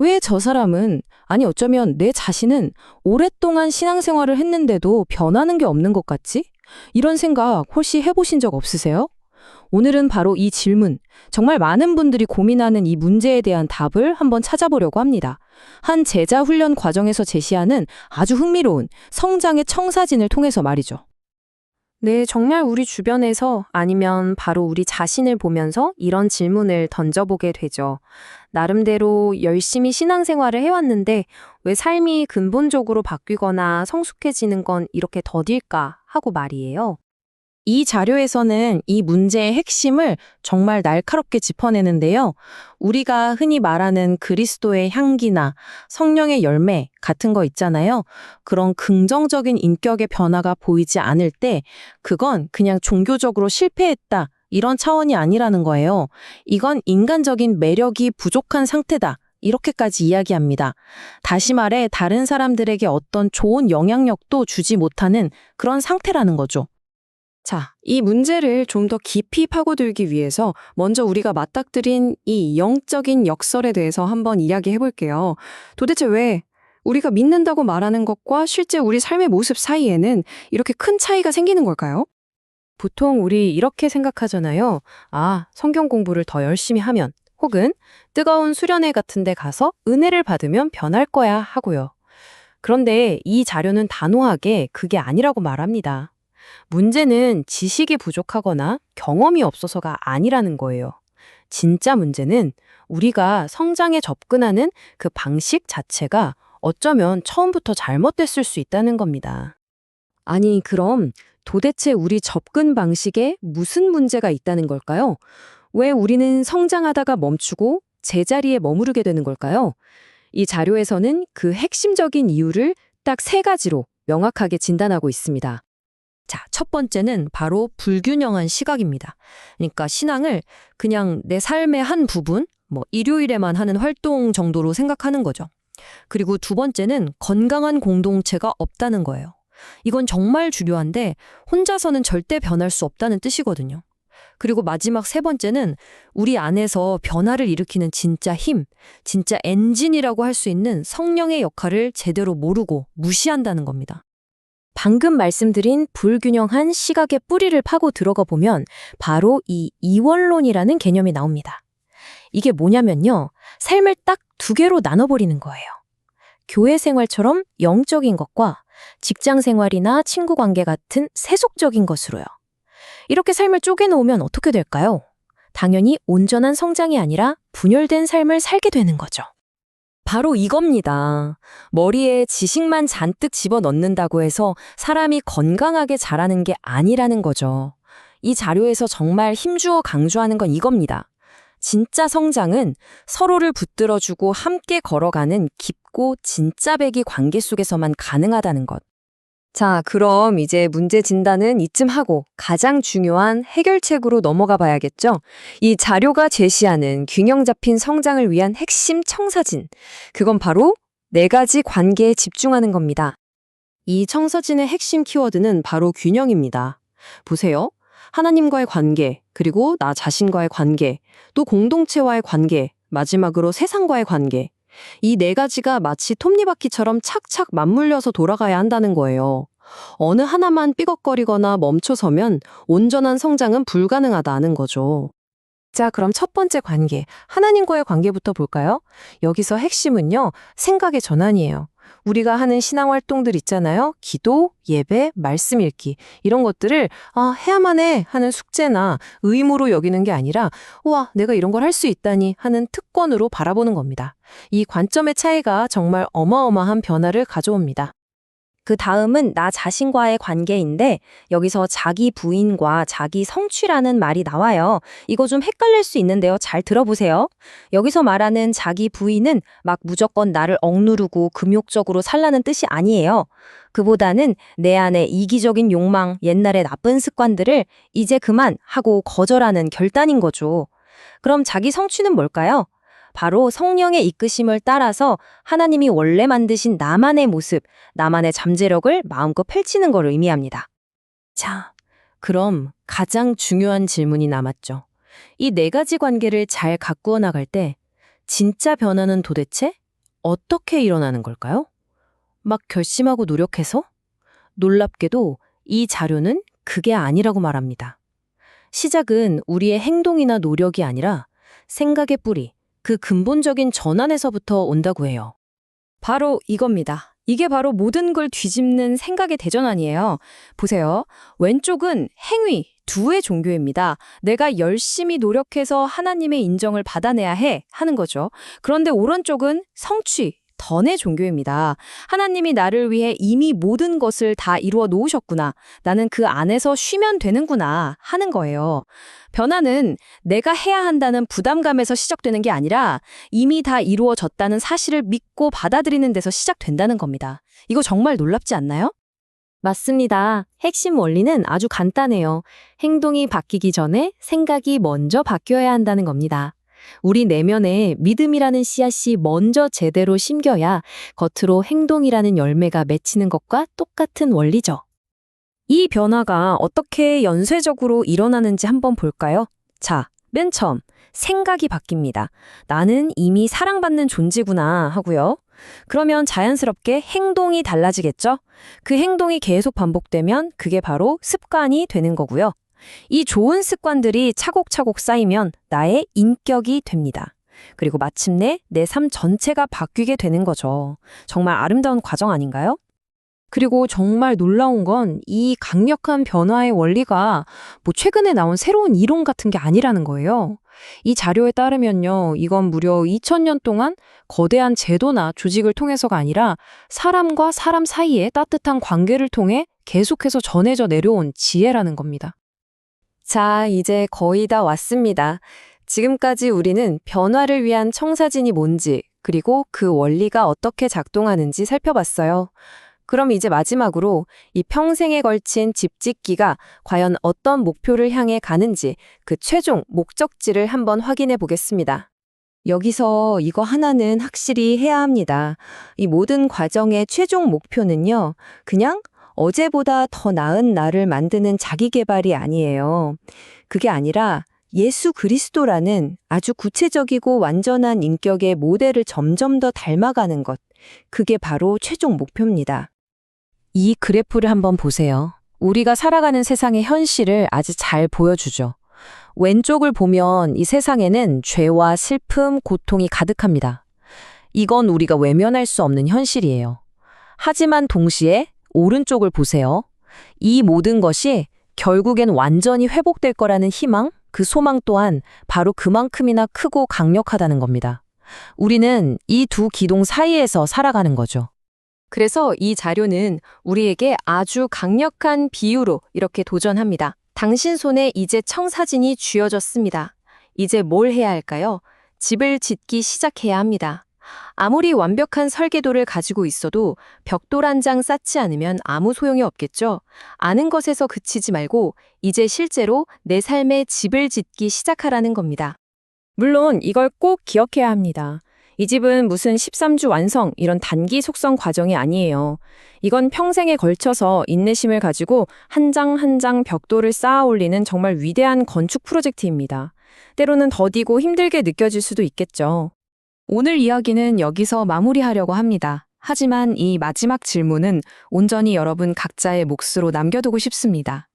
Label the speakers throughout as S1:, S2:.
S1: 왜 저 사람은, 아니 어쩌면 내 자신은 오랫동안 신앙생활을 했는데도 변하는 게 없는 것 같지? 이런 생각 혹시 해보신 적 없으세요? 오늘은 바로 이 질문, 정말 많은 분들이 고민하는 이 문제에 대한 답을 한번 찾아보려고 합니다. 한 제자 훈련 과정에서 제시하는 아주 흥미로운 성장의 청사진을 통해서 말이죠.
S2: 네, 정말 우리 주변에서 아니면 바로 우리 자신을 보면서 이런 질문을 던져보게 되죠. 나름대로 열심히 신앙생활을 해왔는데 왜 삶이 근본적으로 바뀌거나 성숙해지는 건 이렇게 더딜까 하고 말이에요.
S1: 이 자료에서는 이 문제의 핵심을 정말 날카롭게 짚어내는데요. 우리가 흔히 말하는 그리스도의 향기나 성령의 열매 같은 거 있잖아요. 그런 긍정적인 인격의 변화가 보이지 않을 때 그건 그냥 종교적으로 실패했다, 이런 차원이 아니라는 거예요. 이건 인간적인 매력이 부족한 상태다, 이렇게까지 이야기합니다. 다시 말해 다른 사람들에게 어떤 좋은 영향력도 주지 못하는 그런 상태라는 거죠.
S2: 자, 이 문제를 좀 더 깊이 파고들기 위해서 먼저 우리가 맞닥뜨린 이 영적인 역설에 대해서 한번 이야기해 볼게요. 도대체 왜 우리가 믿는다고 말하는 것과 실제 우리 삶의 모습 사이에는 이렇게 큰 차이가 생기는 걸까요? 보통 우리 이렇게 생각하잖아요. 아, 성경 공부를 더 열심히 하면 혹은 뜨거운 수련회 같은 데 가서 은혜를 받으면 변할 거야 하고요. 그런데 이 자료는 단호하게 그게 아니라고 말합니다. 문제는 지식이 부족하거나 경험이 없어서가 아니라는 거예요. 진짜 문제는 우리가 성장에 접근하는 그 방식 자체가 어쩌면 처음부터 잘못됐을 수 있다는 겁니다. 아니, 그럼 도대체 우리 접근 방식에 무슨 문제가 있다는 걸까요? 왜 우리는 성장하다가 멈추고 제자리에 머무르게 되는 걸까요? 이 자료에서는 그 핵심적인 이유를 딱 세 가지로 명확하게 진단하고 있습니다. 자, 첫 번째는 바로 불균형한 시각입니다. 그러니까 신앙을 그냥 내 삶의 한 부분, 일요일에만 하는 활동 정도로 생각하는 거죠. 그리고 두 번째는 건강한 공동체가 없다는 거예요. 이건 정말 중요한데 혼자서는 절대 변할 수 없다는 뜻이거든요. 그리고 마지막 세 번째는 우리 안에서 변화를 일으키는 진짜 힘, 진짜 엔진이라고 할 수 있는 성령의 역할을 제대로 모르고 무시한다는 겁니다. 방금 말씀드린 불균형한 시각의 뿌리를 파고 들어가 보면 바로 이 이원론이라는 개념이 나옵니다. 이게 뭐냐면요. 삶을 딱 두 개로 나눠버리는 거예요. 교회 생활처럼 영적인 것과 직장 생활이나 친구 관계 같은 세속적인 것으로요. 이렇게 삶을 쪼개놓으면 어떻게 될까요? 당연히 온전한 성장이 아니라 분열된 삶을 살게 되는 거죠. 바로 이겁니다. 머리에 지식만 잔뜩 집어넣는다고 해서 사람이 건강하게 자라는 게 아니라는 거죠. 이 자료에서 정말 힘주어 강조하는 건 이겁니다. 진짜 성장은 서로를 붙들어주고 함께 걸어가는 깊고 진짜 배기 관계 속에서만 가능하다는 것. 자, 그럼 이제 문제 진단은 이쯤 하고 가장 중요한 해결책으로 넘어가 봐야겠죠? 이 자료가 제시하는 균형 잡힌 성장을 위한 핵심 청사진. 그건 바로 네 가지 관계에 집중하는 겁니다. 이 청사진의 핵심 키워드는 바로 균형입니다. 보세요. 하나님과의 관계, 그리고 나 자신과의 관계, 또 공동체와의 관계, 마지막으로 세상과의 관계. 이 네 가지가 마치 톱니바퀴처럼 착착 맞물려서 돌아가야 한다는 거예요. 어느 하나만 삐걱거리거나 멈춰서면 온전한 성장은 불가능하다는 거죠. 자, 그럼 첫 번째 관계, 하나님과의 관계부터 볼까요? 여기서 핵심은요, 생각의 전환이에요. 우리가 하는 신앙 활동들 있잖아요. 기도, 예배, 말씀 읽기. 이런 것들을 해야만 해 하는 숙제나 의무로 여기는 게 아니라 우와, 내가 이런 걸 할 수 있다니 하는 특권으로 바라보는 겁니다. 이 관점의 차이가 정말 어마어마한 변화를 가져옵니다. 그 다음은 나 자신과의 관계인데 여기서 자기 부인과 자기 성취라는 말이 나와요. 이거 좀 헷갈릴 수 있는데요. 잘 들어보세요. 여기서 말하는 자기 부인은 막 무조건 나를 억누르고 금욕적으로 살라는 뜻이 아니에요. 그보다는 내 안에 이기적인 욕망, 옛날의 나쁜 습관들을 이제 그만 하고 거절하는 결단인 거죠. 그럼 자기 성취는 뭘까요? 바로 성령의 이끄심을 따라서 하나님이 원래 만드신 나만의 모습, 나만의 잠재력을 마음껏 펼치는 걸 의미합니다. 자, 그럼 가장 중요한 질문이 남았죠. 이 네 가지 관계를 잘 가꾸어 나갈 때 진짜 변화는 도대체
S1: 어떻게 일어나는 걸까요? 막 결심하고 노력해서? 놀랍게도 이 자료는 그게 아니라고 말합니다. 시작은 우리의 행동이나 노력이 아니라 생각의 뿌리, 그 근본적인 전환에서부터 온다고 해요.
S2: 바로 이겁니다. 이게 바로 모든 걸 뒤집는 생각의 대전환이에요. 보세요. 왼쪽은 행위, 두의 종교입니다. 내가 열심히 노력해서 하나님의 인정을 받아내야 해 하는 거죠. 그런데 오른쪽은 성취, 던의 종교입니다. 하나님이 나를 위해 이미 모든 것을 다 이루어 놓으셨구나. 나는 그 안에서 쉬면 되는구나 하는 거예요. 변화는 내가 해야 한다는 부담감에서 시작되는 게 아니라 이미 다 이루어졌다는 사실을 믿고 받아들이는 데서 시작된다는 겁니다. 이거 정말 놀랍지 않나요?
S1: 맞습니다. 핵심 원리는 아주 간단해요. 행동이 바뀌기 전에 생각이 먼저 바뀌어야 한다는 겁니다. 우리 내면에 믿음이라는 씨앗이 먼저 제대로 심겨야 겉으로 행동이라는 열매가 맺히는 것과 똑같은 원리죠.
S2: 이 변화가 어떻게 연쇄적으로 일어나는지 한번 볼까요? 자, 맨 처음 생각이 바뀝니다. 나는 이미 사랑받는 존재구나 하고요. 그러면 자연스럽게 행동이 달라지겠죠? 그 행동이 계속 반복되면 그게 바로 습관이 되는 거고요. 이 좋은 습관들이 차곡차곡 쌓이면 나의 인격이 됩니다. 그리고 마침내 내 삶 전체가 바뀌게 되는 거죠. 정말 아름다운 과정 아닌가요?
S1: 그리고 정말 놀라운 건 이 강력한 변화의 원리가 최근에 나온 새로운 이론 같은 게 아니라는 거예요. 이 자료에 따르면요, 이건 무려 2000년 동안 거대한 제도나 조직을 통해서가 아니라 사람과 사람 사이의 따뜻한 관계를 통해 계속해서 전해져 내려온 지혜라는 겁니다.
S2: 자, 이제 거의 다 왔습니다. 지금까지 우리는 변화를 위한 청사진이 뭔지, 그리고 그 원리가 어떻게 작동하는지 살펴봤어요. 그럼 이제 마지막으로 이 평생에 걸친 집짓기가 과연 어떤 목표를 향해 가는지 그 최종 목적지를 한번 확인해 보겠습니다. 여기서 이거 하나는 확실히 해야 합니다. 이 모든 과정의 최종 목표는요, 그냥 어제보다 더 나은 나를 만드는 자기 개발이 아니에요. 그게 아니라 예수 그리스도라는 아주 구체적이고 완전한 인격의 모델을 점점 더 닮아가는 것. 그게 바로 최종 목표입니다.
S1: 이 그래프를 한번 보세요. 우리가 살아가는 세상의 현실을 아주 잘 보여주죠. 왼쪽을 보면 이 세상에는 죄와 슬픔, 고통이 가득합니다. 이건 우리가 외면할 수 없는 현실이에요. 하지만 동시에 오른쪽을 보세요. 이 모든 것이 결국엔 완전히 회복될 거라는 희망, 그 소망 또한 바로 그만큼이나 크고 강력하다는 겁니다. 우리는 이 두 기둥 사이에서 살아가는 거죠.
S2: 그래서 이 자료는 우리에게 아주 강력한 비유로 이렇게 도전합니다. 당신 손에 이제 청사진이 쥐어졌습니다. 이제 뭘 해야 할까요? 집을 짓기 시작해야 합니다. 아무리 완벽한 설계도를 가지고 있어도 벽돌 한 장 쌓지 않으면 아무 소용이 없겠죠. 아는 것에서 그치지 말고 이제 실제로 내 삶에 집을 짓기 시작하라는 겁니다. 물론 이걸 꼭 기억해야 합니다. 이 집은 무슨 13주 완성 이런 단기 속성 과정이 아니에요. 이건 평생에 걸쳐서 인내심을 가지고 한 장 한 장 벽돌을 쌓아 올리는 정말 위대한 건축 프로젝트입니다. 때로는 더디고 힘들게 느껴질 수도 있겠죠. 오늘 이야기는 여기서 마무리하려고 합니다. 하지만 이 마지막 질문은 온전히 여러분 각자의 몫으로 남겨두고 싶습니다.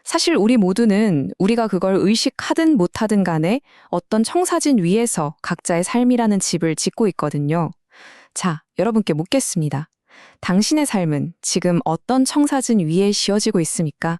S2: 사실 우리 모두는 우리가 그걸 의식하든 못하든 간에 어떤 청사진 위에서 각자의 삶이라는 집을 짓고 있거든요. 자, 여러분께 묻겠습니다. 당신의 삶은 지금 어떤 청사진 위에 씌워지고 있습니까?